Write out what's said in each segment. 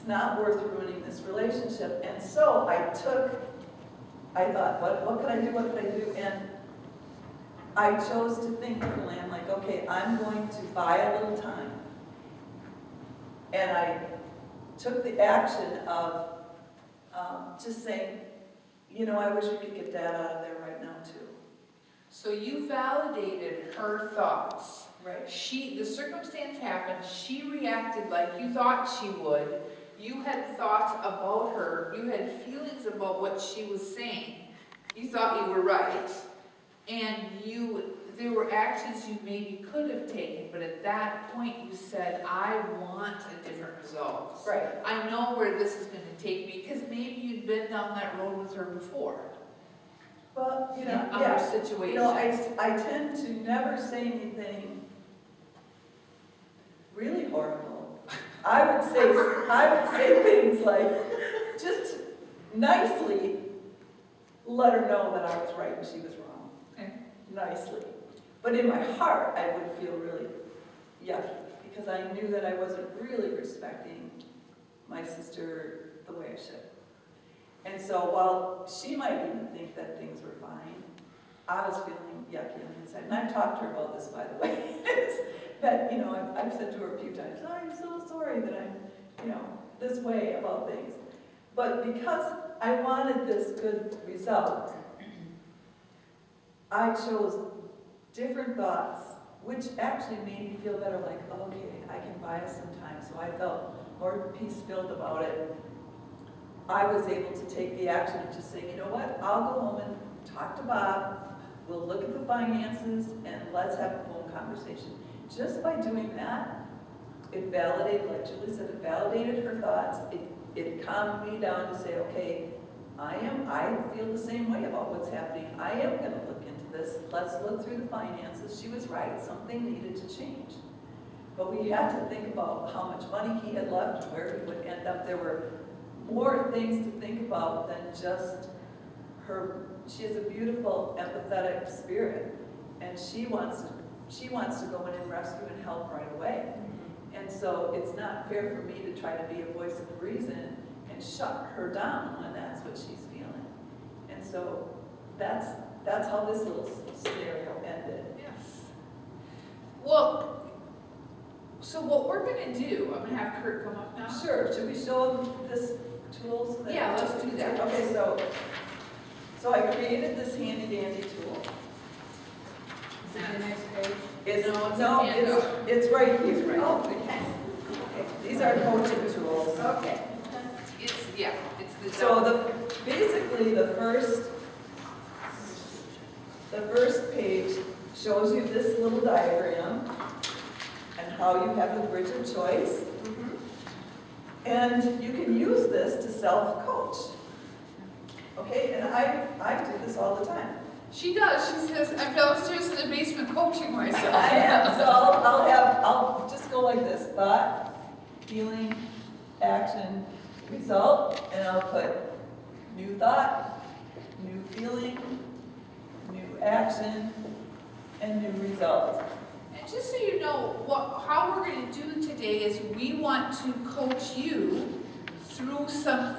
it's not worth ruining this relationship. And so I thought, what could I do, what could I do? And I chose to think differently. I'm like, okay, I'm going to buy a little time. And I took the action of just saying, you know, I wish we could get Dad out of there right now too. So you validated her thoughts. Right. The circumstance happened, she reacted like you thought she would. You had thoughts about her, you had feelings about what she was saying. You thought you were right. And there were actions you maybe could have taken, but at that point you said, I want a different result. Right. I know where this is going to take me, because maybe you'd been down that road with her before. Well, you know, In other situations. You know, I tend to never say anything really horrible. I would say things like, just nicely let her know that I was right and she was wrong. Okay. Nicely. But in my heart, I would feel really yucky because I knew that I wasn't really respecting my sister the way I should. And so while she might even think that things were fine, I was feeling yucky on the inside. And I've talked to her about this, by the way. That, you know, I've said to her a few times, oh, I'm so sorry that I'm, you know, this way about things. But because I wanted this good result, I chose different thoughts, which actually made me feel better, like, oh, okay, I can buy us some time. So I felt more peace-filled about it. I was able to take the action of just saying, you know what, I'll go home and talk to Bob, we'll look at the finances, and let's have a phone conversation. Just by doing that, it validated, like Julie said, it validated her thoughts. It calmed me down to say, okay, I feel the same way about what's happening. I am going to look into this. Let's look through the finances. She was right. Something needed to change. But we had to think about how much money he had left and where he would end up. There were more things to think about than just her. She has a beautiful, empathetic spirit, and she wants to go in and rescue and help right away. And so it's not fair for me to try to be a voice of reason and shut her down when that's what she's feeling. And so that's how this little scenario ended. Yes. Well, so what we're going to do, I'm going to have Kurt come up now. Sure. Should we show them this tool? So that Yeah, let's do that. Okay, so I created this handy dandy tool. Is it the next page? It's right here. Right. Oh, okay. These are coaching tools. Okay. It's the So basically the first page shows you this little diagram and how you have the bridge of choice. And you can use this to self-coach. Okay, and I do this all the time. She does. She says, I'm downstairs in the basement coaching myself. I am. So I'll just go like this: thought, feeling, action, result, and I'll put new thought, new feeling, new action, and new result. And just so you know, how we're going to do today is we want to coach you through some,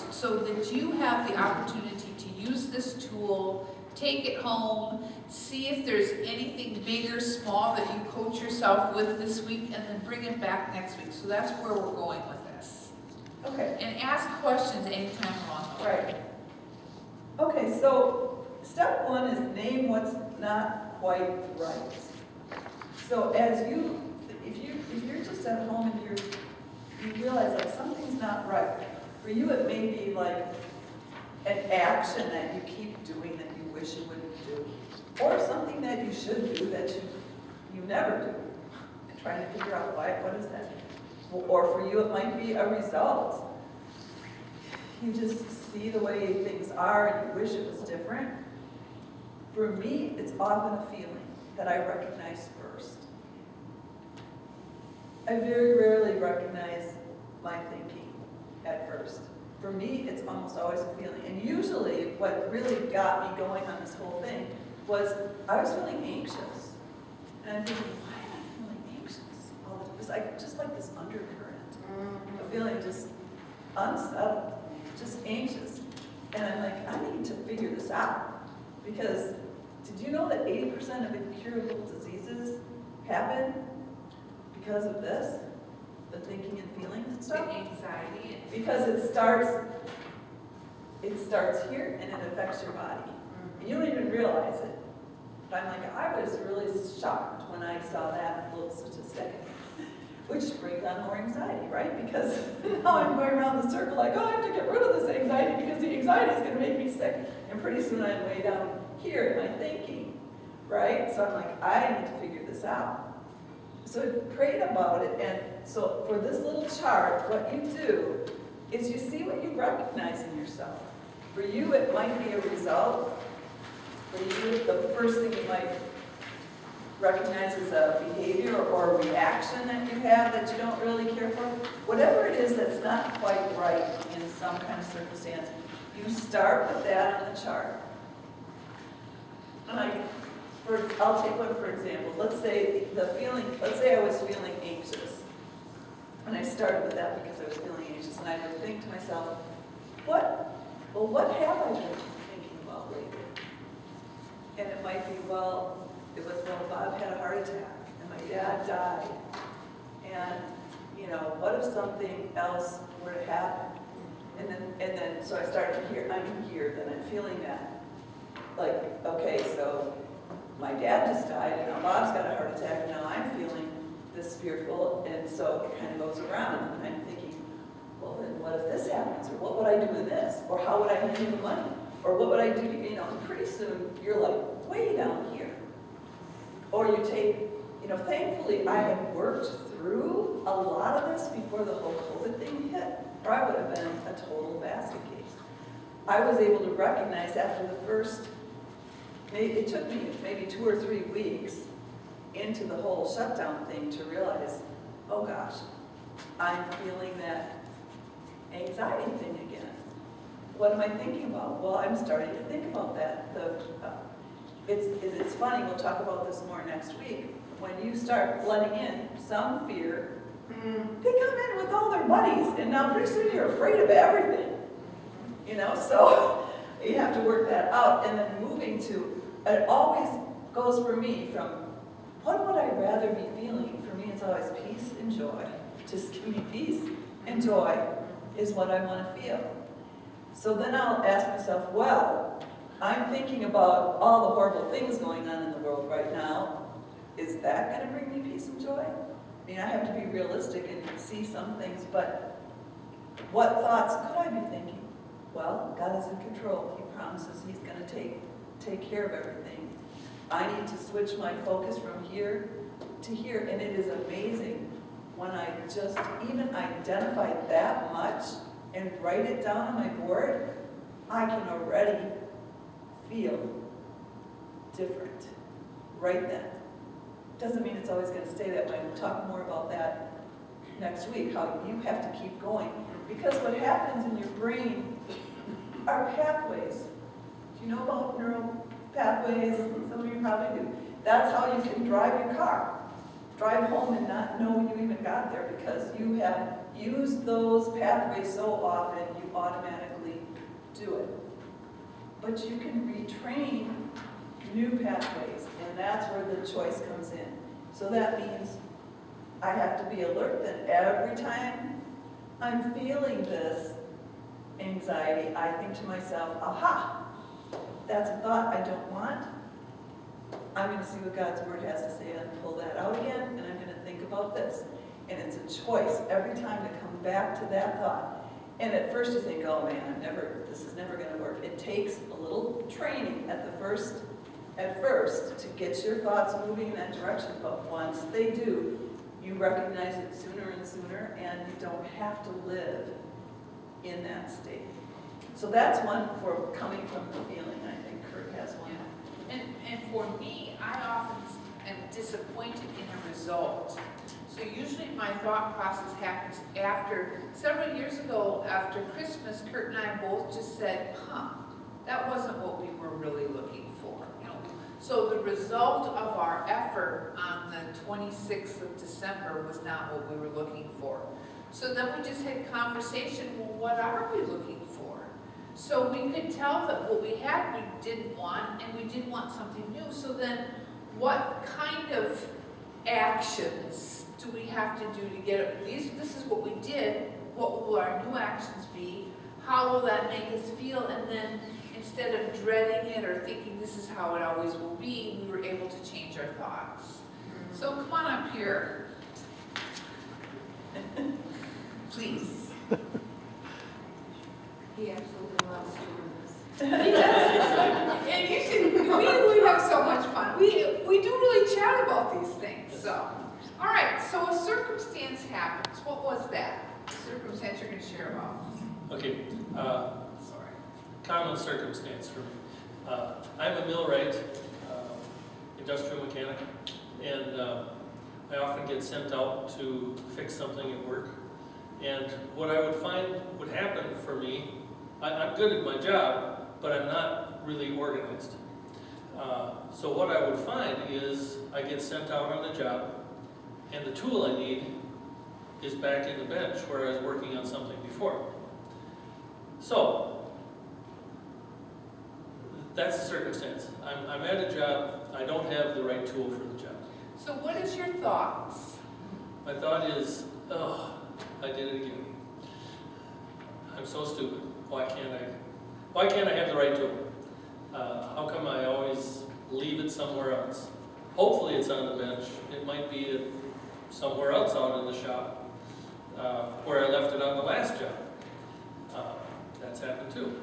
so that you have the opportunity to use this tool, take it home, see if there's anything big or small that you coach yourself with this week, and then bring it back next week. So that's where we're going with this. Okay. And ask questions anytime along the way. Right. Okay, so step one is name what's not quite right. So if you're just at home and you realize like something's not right, for you it may be like an action that you keep doing that you wish you wouldn't do, or something that you should do that you never do, and trying to figure out what is that. Or for you it might be a result. You just see the way things are and you wish it was different. For me, it's often a feeling that I recognize first. I very rarely recognize my thinking at first. For me, it's almost always a feeling. And usually what really got me going on this whole thing was I was feeling anxious. And I'm thinking, why am I feeling anxious? It was like just like this undercurrent. A feeling just unsettled, just anxious. And I'm like, I need to figure this out. Because did you know that 80% of incurable diseases happen because of this? The thinking and feeling The stuff? anxiety and. Because it starts here and it affects your body. You don't even realize it. But I'm like, I was really shocked when I saw that little statistic, which brings on more anxiety, right? Because now I'm going around the circle like, oh, I have to get rid of this anxiety because the anxiety is going to make me sick. And pretty soon I'm way down here in my thinking, right? So I'm like, I need to figure this out. So I prayed about it, and so for this little chart, what you do is you see what you recognize in yourself. For you, it might be a result. For you, the first thing you might recognize is a behavior or a reaction that you have that you don't really care for. Whatever it is that's not quite right in some kind of circumstance, you start with that on the chart. And I'll take one for example. Let's say I was feeling anxious. And I started with that because I was feeling anxious, and I would think to myself, what have I been thinking about lately? And it might be, Bob had a heart attack, and my dad died. And, what if something else were to happen? And then, so I started here, I'm here, then I'm feeling that. Like, okay, so my dad just died, and now Bob's got a heart attack, and now I'm feeling this fearful, and so it kind of goes around, and I'm thinking, well, then what if this happens? Or what would I do with this? Or how would I handle the money? Or what would I do? And pretty soon you're like way down here. Or you take, thankfully I had worked through a lot of this before the whole COVID thing hit, or I would have been a total basket case. I was able to recognize after the first, it took me maybe 2 or 3 weeks into the whole shutdown thing to realize, oh gosh, I'm feeling that anxiety thing again. What am I thinking about? Well, I'm starting to think about that. It's funny, we'll talk about this more next week. When you start letting in some fear, they come in with all their buddies, and now pretty soon you're afraid of everything. So you have to work that out, and then moving to, it always goes for me from, what would I rather be feeling? For me, it's always peace and joy. Just give me peace and joy is what I want to feel. So then I'll ask myself, well, I'm thinking about all the horrible things going on in the world right now. Is that going to bring me peace and joy? I mean, I have to be realistic and see some things, but what thoughts could I be thinking? Well, God is in control. He promises He's going to take care of everything. I need to switch my focus from here to here, and it is amazing when I just even identify that much and write it down on my board, I can already feel different right then. Doesn't mean it's always going to stay that way. We'll talk more about that next week, how you have to keep going. Because what happens in your brain are pathways. Do you know about neural pathways? Some of you probably do. That's how you can drive your car. Drive home and not know you even got there because you have used those pathways so often you automatically do it. But you can retrain new pathways, and that's where the choice comes in. So that means I have to be alert that every time I'm feeling this anxiety, I think to myself, aha, that's a thought I don't want. I'm going to see what God's Word has to say and pull that out again, and I'm going to think about this. And it's a choice every time to come back to that thought. And at first you think, oh man, this is never going to work. It takes a little training at first to get your thoughts moving in that direction. But once they do, you recognize it sooner and sooner, and you don't have to live in that state. So that's one for coming from the feeling. I think Kurt has one. Yeah. And for me, I often am disappointed in the result. So usually my thought process happens after, several years ago, after Christmas, Kurt and I both just said, that wasn't what we were really looking for. So the result of our effort on the 26th of December was not what we were looking for. So then we just had conversation, well, what are we looking for? So we could tell that what we had we didn't want, and we did want something new. So then what kind of actions do we have to do to get it? This is what we did. What will our new actions be? How will that make us feel? And then instead of dreading it or thinking this is how it always will be, we were able to change our thoughts. So come on up here. Please. He absolutely loves doing this. He does. And you should, we have so much fun. We do really chat about these things, so. All right, so a circumstance happens. What was that? Circumstance you're gonna share about? Okay, Sorry. common circumstance for me. I'm a millwright, industrial mechanic, and I often get sent out to fix something at work. And what I would find would happen for me, I'm good at my job, but I'm not really organized. So what I would find is I get sent out on the job, and the tool I need is back in the bench where I was working on something before. So, that's the circumstance. I'm at a job, I don't have the right tool for the job. So what is your thoughts? My thought is, oh, I did it again. I'm so stupid. Why can't I have the right tool? How come I always leave it somewhere else? Hopefully it's on the bench. It might be somewhere else out in the shop where I left it on the last job. That's happened too.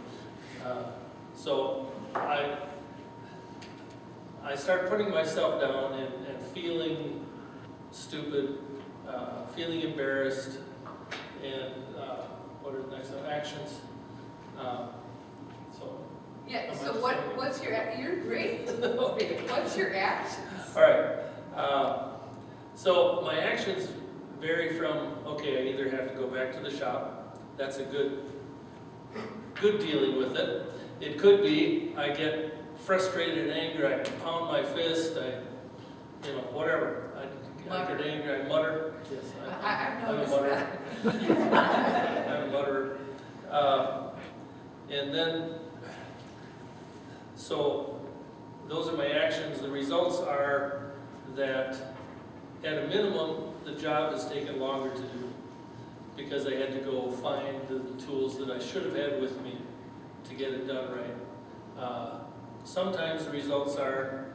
So I start putting myself down and feeling stupid, feeling embarrassed, and what are the next actions? So. Yeah, so what's you're great. What's your actions? All right. So my actions vary from, okay, I either have to go back to the shop. That's a good dealing with it. It could be I get frustrated and angry, I pound my fist, whatever. I get angry, I mutter. Yes, I've I'm a noticed mutterer. that. I'm a mutterer. And then, so those are my actions. The results are that at a minimum, the job has taken longer to do because I had to go find the tools that I should have had with me to get it done right. Sometimes the results are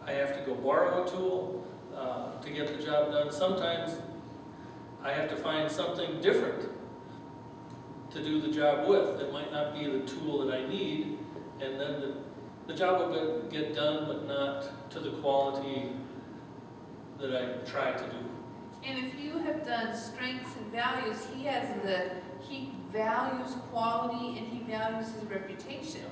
I have to go borrow a tool to get the job done. Sometimes I have to find something different to do the job with. It might not be the tool that I need, and then the job will get done, but not to the quality that I try to do. And if you have done strengths and values, he values quality and he values his reputation.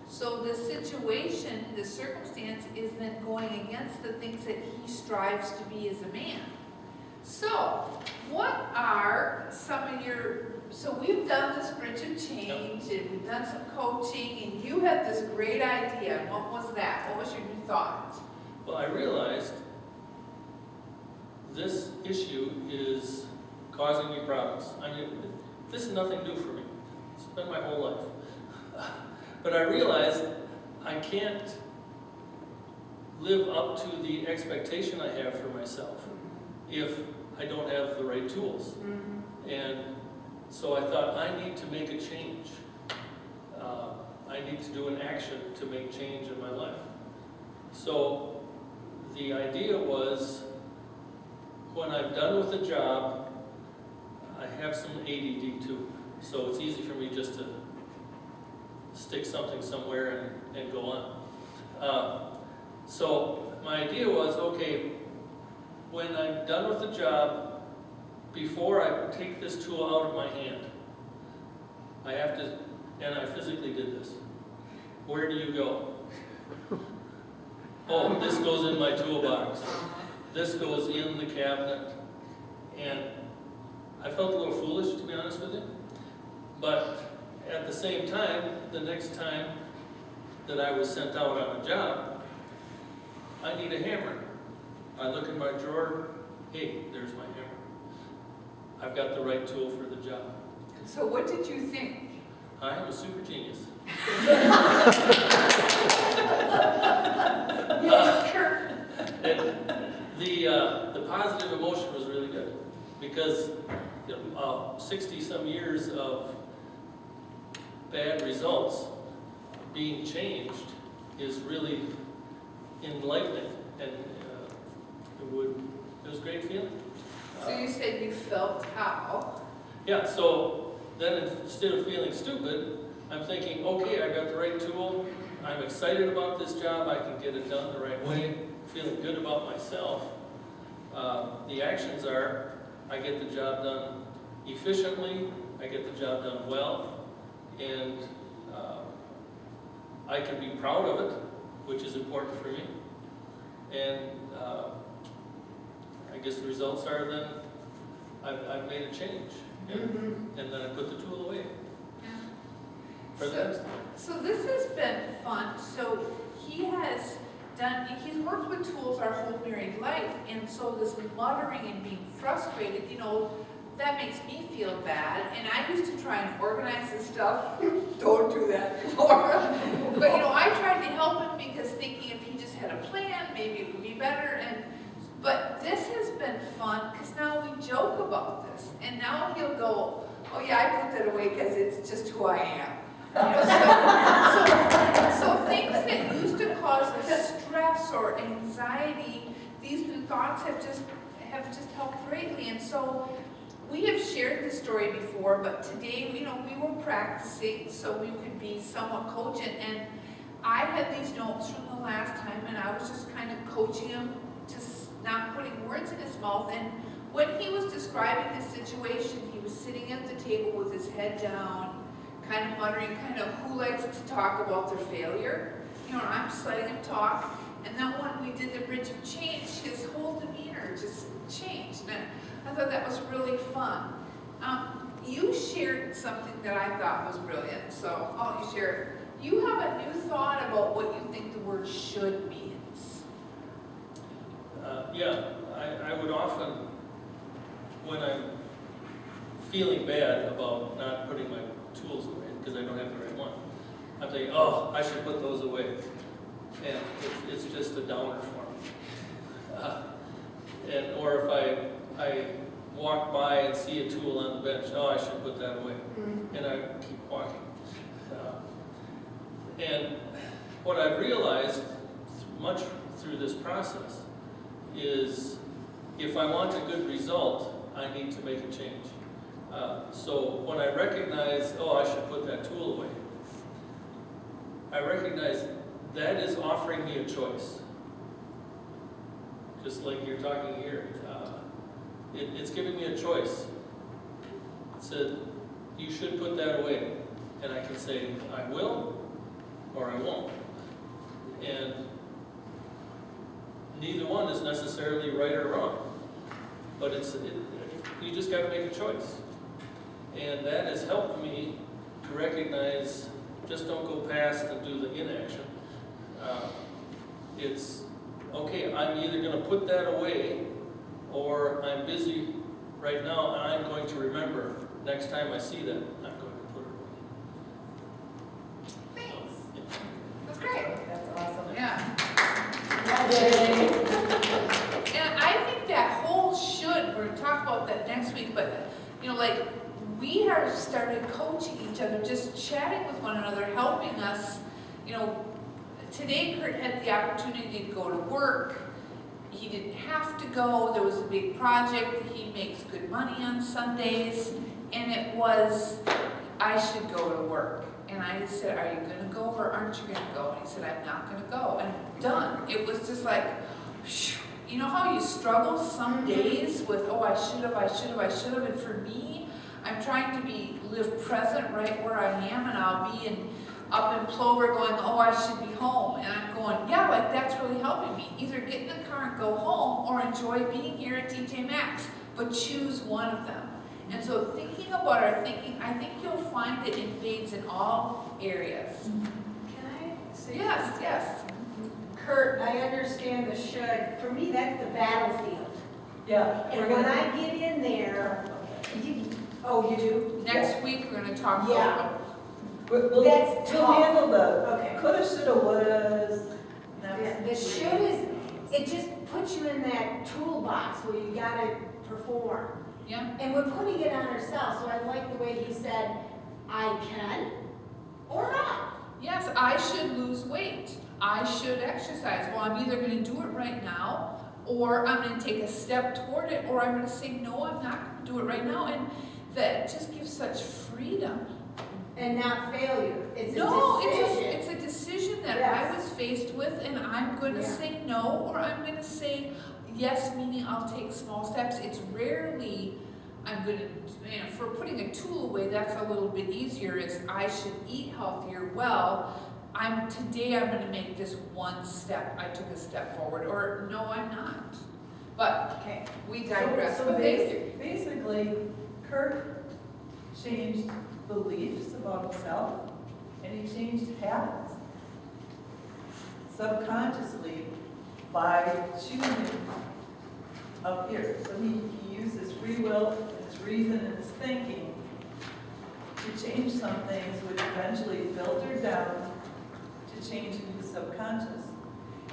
So the situation, the circumstance is then going against the things that he strives to be as a man. So, what are some of so we've done this bridge of change and we've done some coaching and you had this great idea. What was that? What was your new thought? Well, I realized this issue is causing me problems. I mean, this is nothing new for me. It's been my whole life. But I realized I can't live up to the expectation I have for myself if I don't have the right tools. And so I thought, I need to make a change. I need to do an action to make change in my life. So the idea was, when I'm done with the job, I have some ADD too. So it's easy for me just to stick something somewhere and go on. So my idea was, okay, when I'm done with the job, before I take this tool out of my hand, I have to, and I physically did this. Where do you go? Oh, this goes in my toolbox. This goes in the cabinet. And I felt a little foolish, to be honest with you. But at the same time, the next time that I was sent out on a job, I need a hammer. I look in my drawer, hey, there's my hammer. I've got the right tool for the job. So what did you think? I am a super genius. Kurt? And the positive emotion was really good, because 60-some years of bad results being changed is really enlightening, and it was a great feeling. So you said you felt how? Yeah, so then instead of feeling stupid, I'm thinking, okay, I got the right tool, I'm excited about this job, I can get it done the right way, feeling good about myself. The actions are, I get the job done efficiently, I get the job done well, and I can be proud of it, which is important for me. And I guess the results are then I've made a change, and then I put the tool away for the next time. So this has been fun. So he's worked with tools our whole married life, and so this muttering and being frustrated, that makes me feel bad. And I used to try and organize this stuff. Don't do that anymore. But I tried to help him because thinking if he just had a plan, maybe it would be better. But this has been fun because now we joke about this, and now he'll go, "Oh yeah, I put that away because it's just who I am." So things that used to cause us stress or anxiety, these new thoughts have just helped greatly. And so we have shared this story before, but today, we were practicing so we could be somewhat cogent. And I had these notes from the last time, and I was just kind of coaching him to not putting words in his mouth. And when he was describing the situation, he was sitting at the table with his head down, kind of muttering, who likes to talk about their failure? And I'm just letting him talk. And then when we did the Bridge of Change, his whole demeanor just changed. And I thought that was really fun. You shared something that I thought was brilliant, so I'll let you share it. You have a new thought about what you think the word should means. I would often, when I'm feeling bad about not putting my tools away because I don't have the right one, I'm thinking, oh, I should put those away. And it's just a downer for me. Or if I walk by and see a tool on the bench, oh, I should put that away. And I keep walking. And what I've realized much through this process is if I want a good result, I need to make a change. So when I recognize, oh, I should put that tool away, I recognize that is offering me a choice. Just like you're talking here. It's giving me a choice. It said, you should put that away. And I can say, I will, or I won't. And neither one is necessarily right or wrong. But you just got to make a choice. And that has helped me to recognize, just don't go past and do the inaction. It's, okay, I'm either going to put that away, or I'm busy right now, and I'm going to remember next time I see that, I'm going to put it away. Thanks. So, yeah. That's great. That's awesome. Yeah. Yay. And I think that whole should, we're going to talk about that next week, but, we have started coaching each other, just chatting with one another, helping us. Today Kurt had the opportunity to go to work. He didn't have to go. There was a big project. He makes good money on Sundays. And it was, I should go to work. And I said, are you going to go or aren't you going to go? And he said, I'm not going to go. And done. It was just like, you know how you struggle some days with, oh, I should have. And for me, I'm trying to live present right where I am, and I'll be up in Plover going, oh, I should be home. And I'm going, yeah, that's really helping me. Either get in the car and go home or enjoy being here at TJ Maxx, but choose one of them. And so thinking about our thinking, I think you'll find it invades in all areas. Can I say? Yes. Kurt, I understand the should. For me, that's the battlefield. Yeah. And when I get in there, Oh, you do? Next week, we're gonna talk Yeah. about We'll That's we'll tough. handle the Okay. coulda, shoulda, wouldas. Yeah, the should is, it just puts you in that toolbox where you gotta perform. yeah. And we're putting it on ourselves, so I like the way he said, I can or not. Yes, I should lose weight. I should exercise. Well, I'm either gonna do it right now, or I'm gonna take a step toward it, or I'm gonna say, no, I'm not gonna do it right now. And that just gives such freedom. And not failure. It's a No, decision. it's a decision that I Yes. was faced with, and I'm gonna Yeah. say no, or I'm gonna say yes, meaning I'll take small steps. It's rarely, I'm gonna, for putting a tool away, that's a little bit easier, is I should eat healthier. Well, today I'm gonna make this one step, I took a step forward, or no, I'm not. But, Okay. we digress. So But basically, Kurt changed beliefs about himself, and he changed habits. Subconsciously, by choosing up here. So he used his free will, his reason, and his thinking to change some things, which eventually filtered down to change into his subconscious.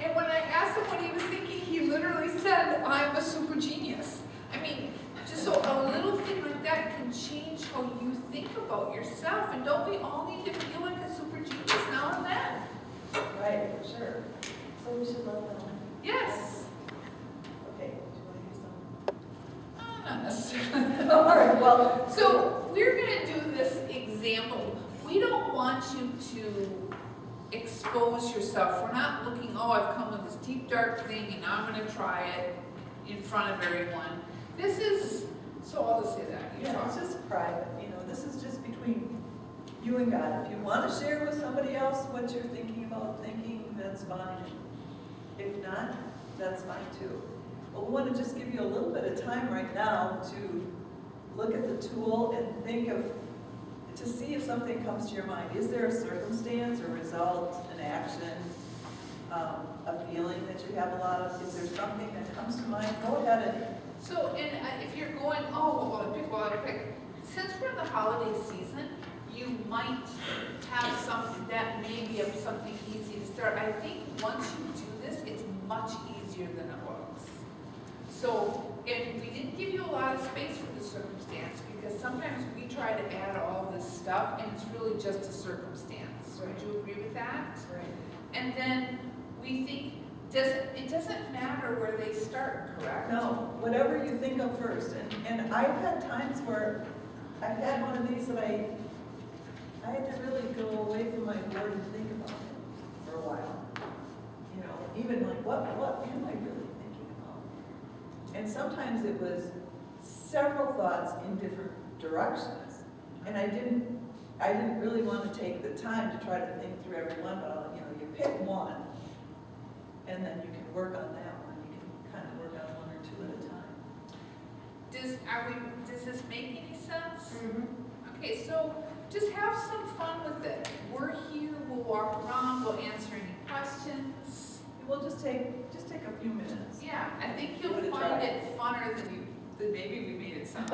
And when I asked him what he was thinking, he literally said, I'm a super genius. I mean, just so a little thing like that can change how you think about yourself. And don't we all need to feel like a super genius now and then? Right, for sure. So we should let them. Yes. Okay, do you want to do something? Not necessarily. All right, well, So we're gonna do this example. We don't want you to expose yourself. We're not looking, oh, I've come with this deep dark thing and now I'm gonna try it in front of everyone. This is, so I'll just say that. You yeah, talk. it's just private, this is just between you and God. If you want to share with somebody else what you're thinking about thinking, that's fine. If not, that's fine too. But we want to just give you a little bit of time right now to look at the tool and think of, to see if something comes to your mind. Is there a circumstance, a result, an action, a feeling that you have a lot of? Is there something that comes to mind? Go ahead and So, and if you're going, oh, well, I pick, since we're in the holiday season, you might have something that may be something easy to start. I think once you do this, it's much easier than it looks. So, and we didn't give you a lot of space for the circumstance, because sometimes we try to add all this stuff, and it's really just a circumstance. Would you agree with that? right. And then we think, it doesn't matter where they start, correct? No, whatever you think of first. And I've had times where I've had one of these that I had to really go away from my board and think about it for a while. Even like, what am I really thinking about? And sometimes it was several thoughts in different directions. And I didn't really want to take the time to try to think through every one, but you pick one. And then you can work on that one. You can kind of work on one or two at a time. Does this make any sense? Okay, so just have some fun with it. We're here, we'll walk around, we'll answer any questions. We'll just take a few minutes. Yeah, I think you'll Give it a find try. it funner than maybe we made it sound.